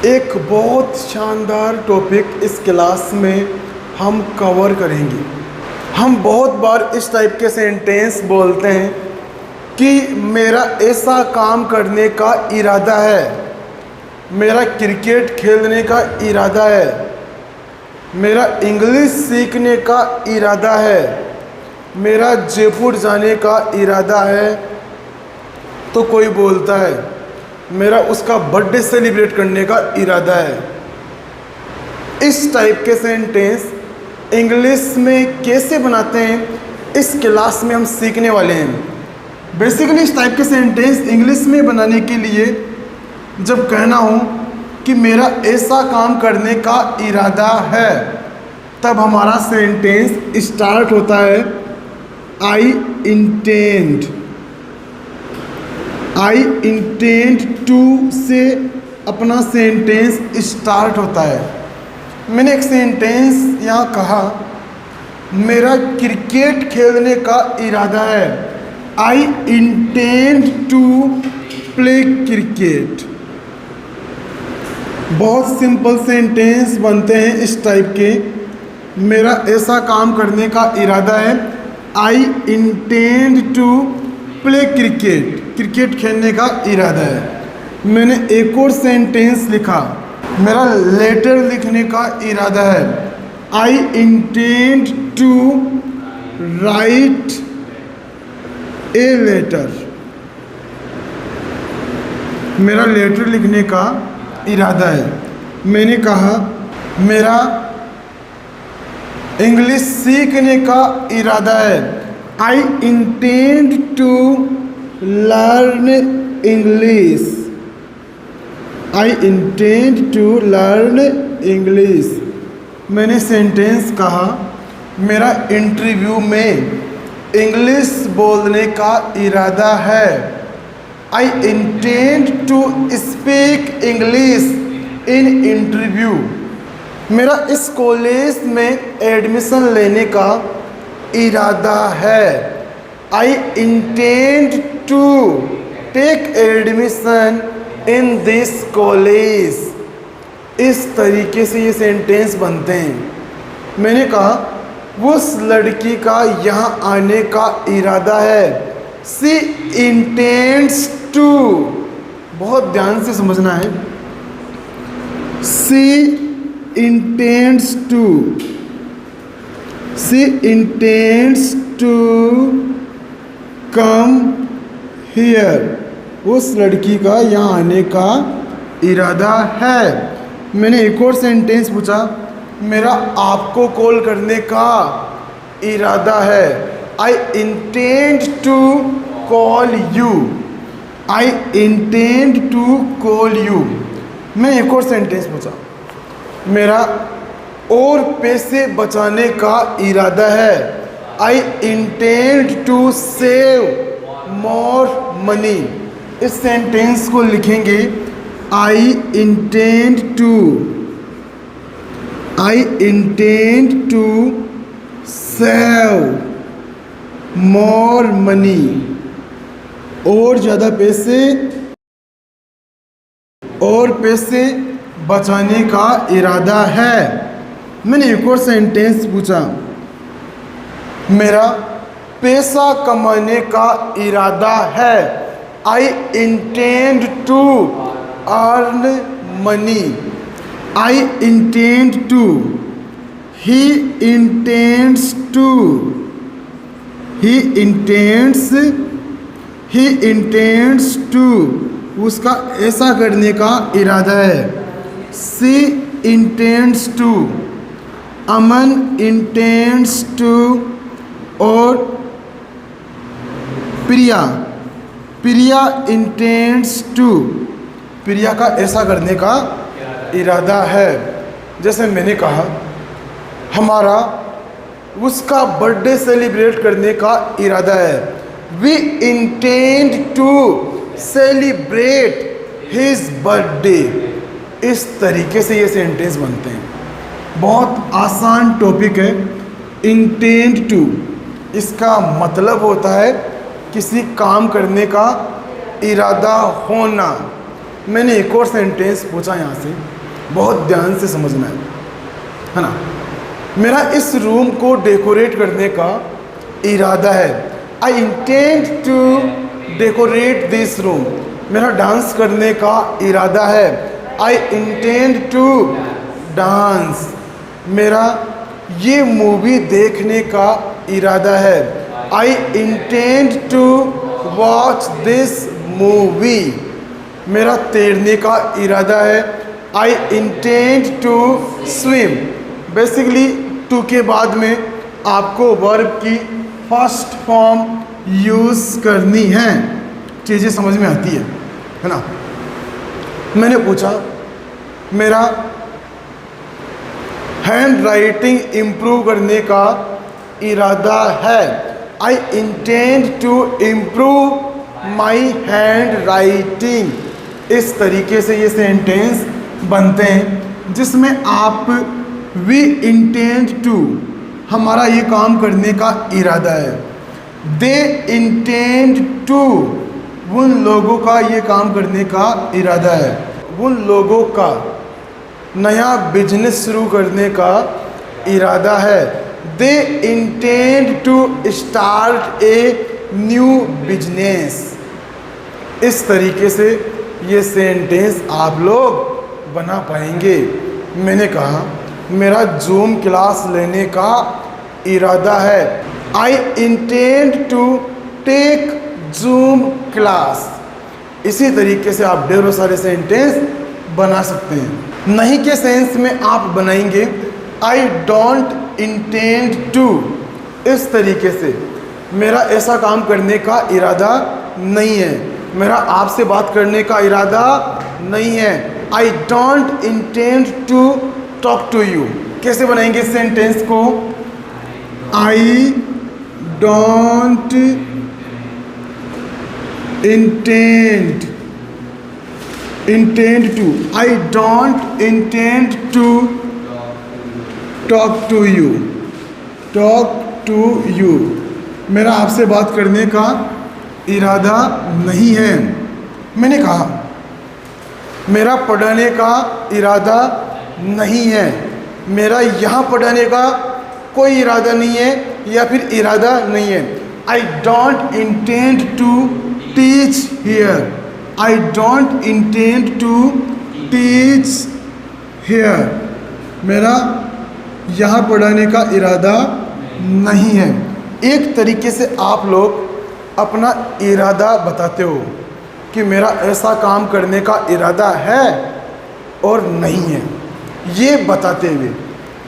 एक बहुत शानदार टॉपिक इस क्लास में हम कवर करेंगे। हम बहुत बार इस टाइप के सेंटेंस बोलते हैं कि मेरा ऐसा काम करने का इरादा है, मेरा क्रिकेट खेलने का इरादा है, मेरा इंग्लिश सीखने का इरादा है, मेरा जयपुर जाने का इरादा है। तो कोई बोलता है मेरा उसका बर्थडे सेलिब्रेट करने का इरादा है। इस टाइप के सेंटेंस इंग्लिश में कैसे बनाते हैं इस क्लास में हम सीखने वाले हैं। बेसिकली इस टाइप के सेंटेंस इंग्लिश में बनाने के लिए जब कहना हो कि मेरा ऐसा काम करने का इरादा है, तब हमारा सेंटेंस स्टार्ट होता है आई इंटेंड टू से अपना सेंटेंस स्टार्ट होता है। मैंने एक सेंटेंस यहाँ कहा मेरा क्रिकेट खेलने का इरादा है, I intend to play cricket. बहुत सिंपल सेंटेंस बनते हैं इस टाइप के। मेरा ऐसा काम करने का इरादा है, I intend to play cricket, cricket खेलने का इरादा है। मैंने एक और सेंटेंस लिखा मेरा लेटर लिखने का इरादा है, I intend to write a letter, मेरा लेटर लिखने का इरादा है। मैंने कहा मेरा इंग्लिश सीखने का इरादा है, I intend to learn English, I intend to learn English. मैंने सेंटेंस कहा मेरा इंटरव्यू में इंग्लिश बोलने का इरादा है, I intend to speak English in interview. मेरा इस कॉलेज में एडमिशन लेने का इरादा है, I intend to take admission in this college. इस तरीके से ये सेंटेंस बनते हैं। मैंने कहा उस लड़की का यहाँ आने का इरादा है, सी इंटेंड्स टू, बहुत ध्यान से समझना है, she intends to, she intends to come here. उस लड़की का यहाँ आने का इरादा है। मैंने एक और सेंटेंस पूछा मेरा आपको कॉल करने का इरादा है, I intend to call you, I intend to call you. मैंने एक और सेंटेंस पूछा मेरा और पैसे बचाने का इरादा है, I intend to save more money. इस सेंटेंस को लिखेंगे I intend to save more money, और ज़्यादा पैसे बचाने का इरादा है। मैंने एक और सेंटेंस पूछा मेरा पैसा कमाने का इरादा है, I intend to earn money, I intend to, he intends to, उसका ऐसा करने का इरादा है, she intends to, Aman intends to, और प्रिया इंटेंड्स टू, प्रिया का ऐसा करने का इरादा है। जैसे मैंने कहा हमारा उसका बर्थडे सेलिब्रेट करने का इरादा है, we intend to celebrate his birthday. इस तरीके से ये सेंटेंस बनते हैं। बहुत आसान टॉपिक है। इंटेंड टू, इसका मतलब होता है किसी काम करने का इरादा होना। मैंने एक और सेंटेंस पूछा यहाँ से, बहुत ध्यान से समझना है ना। मेरा इस रूम को डेकोरेट करने का इरादा है। I intend to decorate this room. मेरा डांस करने का इरादा है। I intend to dance. मेरा ये मूवी देखने का इरादा है। I intend to watch this movie. मेरा तैरने का इरादा है। I intend to swim. Basically to के बाद में आपको वर्ब की फर्स्ट फॉर्म यूज़ करनी है। चीज़ें समझ में आती है ना। मैंने पूछा मेरा हैंड राइटिंग इम्प्रूव करने का इरादा है। I intend to improve my hand writing. इस तरीके से ये सेंटेंस बनते हैं जिसमें आप वी इंटेंड टू, हमारा ये काम करने का इरादा है। दे इंटेंड टू, उन लोगों का ये काम करने का इरादा है। उन लोगों का नया बिजनेस शुरू करने का इरादा है। They intend to start a new business. इस तरीके से ये सेंटेंस आप लोग बना पाएंगे। मैंने कहा मेरा जूम क्लास लेने का इरादा है। I intend to take zoom class. इसी तरीके से आप ढेरों सारे सेंटेंस बना सकते हैं। नहीं के सेंस में आप बनाएंगे आई डोंट इंटेंड टू। इस तरीके से मेरा ऐसा काम करने का इरादा नहीं है। मेरा आपसे बात करने का इरादा नहीं है। I don't intend to talk to you. कैसे बनाएंगे इस सेंटेंस को? I don't intend to. I don't intend to talk to you. Talk to you. मेरा आपसे बात करने का इरादा नहीं है। मैंने कहा मेरा पढ़ने का इरादा नहीं है। मेरा यहाँ पढ़ने का कोई इरादा नहीं है या फिर इरादा नहीं है। I don't intend to teach here. I don't intend to teach here. मेरा यहाँ पढ़ने का इरादा नहीं है। एक तरीके से आप लोग अपना इरादा बताते हो कि मेरा ऐसा काम करने का इरादा है और नहीं है, ये बताते हुए।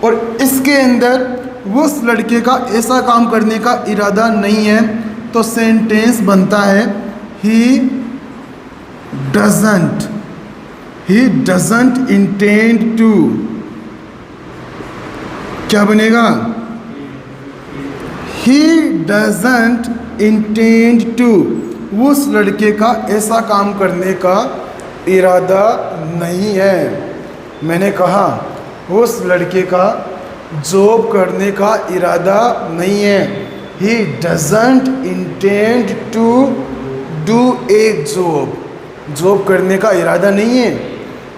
और इसके अंदर उस लड़के का ऐसा काम करने का इरादा नहीं है तो सेंटेंस बनता है ही डजंट इंटेंड टू। क्या बनेगा? He doesn't intend to. उस लड़के का ऐसा काम करने का इरादा नहीं है। मैंने कहा उस लड़के का जॉब करने का इरादा नहीं है। He doesn't intend to do a job. Job करने का इरादा नहीं है।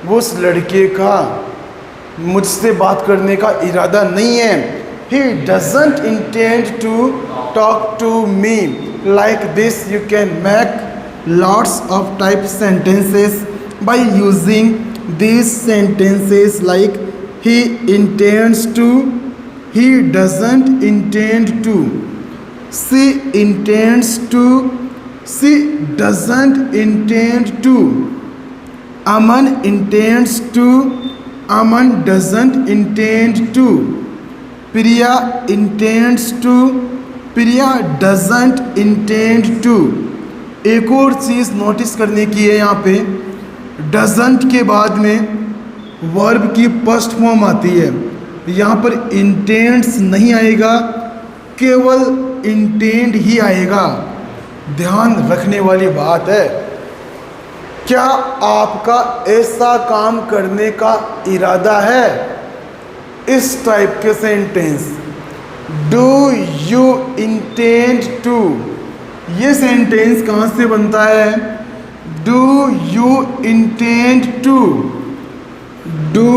उस लड़के का मुझसे बात करने का इरादा नहीं है। He doesn't intend to talk to me. Like this, you can make lots of type sentences by using these sentences like he intends to, he doesn't intend to, she intends to, she doesn't intend to, Aman intends to, Aman doesn't intend to, Priya intends to, Priya doesn't intend to। एक और चीज़ notice करने की है, यहाँ पे doesn't के बाद में वर्ब की फर्स्ट फॉर्म आती है। यहाँ पर इंटेंड्स नहीं आएगा, केवल इंटेंड ही आएगा। ध्यान रखने वाली बात है। क्या आपका ऐसा काम करने का इरादा है? इस टाइप के sentence do you intend to, ये सेंटेंस कहाँ से बनता है? Do you intend to, do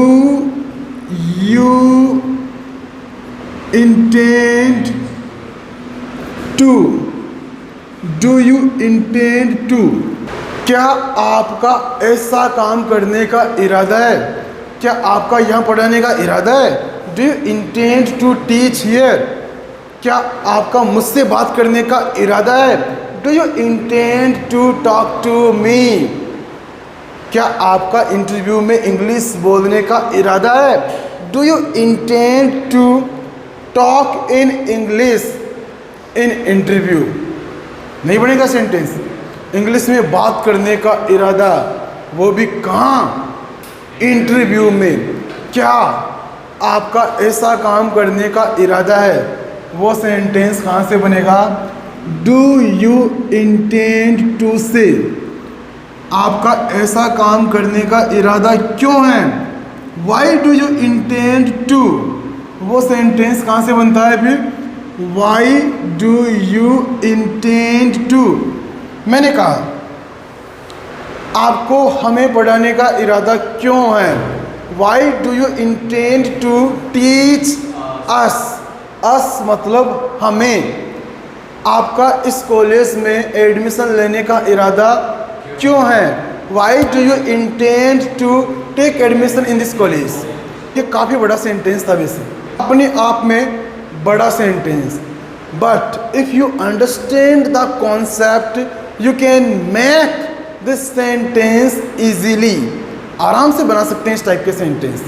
you intend to, do you intend to. क्या आपका ऐसा काम करने का इरादा है? क्या आपका यहाँ पढ़ाने का इरादा है? Do you intend to teach here? क्या आपका मुझसे बात करने का इरादा है? Do you intend to talk to me? क्या आपका इंटरव्यू में इंग्लिश बोलने का इरादा है? Do you intend to talk in English in interview? नहीं बनेगा सेंटेंस। इंग्लिश में बात करने का इरादा, वो भी कहाँ? इंटरव्यू में। क्या आपका ऐसा काम करने का इरादा है? वो सेंटेंस कहाँ से बनेगा? डू यू इंटेंड टू से। आपका ऐसा काम करने का इरादा क्यों है? Why do you intend to. वो सेंटेंस कहाँ से बनता है फिर? Why do you intend to. मैंने कहा आपको हमें पढ़ाने का इरादा क्यों है? Why do you intend to teach us. Us मतलब हमें। आपका इस कॉलेज में एडमिशन लेने का इरादा क्यों है? Why do you intend to take admission in this college. ये काफ़ी बड़ा सेंटेंस था वैसे, अपने आप में बड़ा sentence, but if you understand the concept you can make this sentence easily. आराम से बना सकते हैं इस टाइप के सेंटेंस।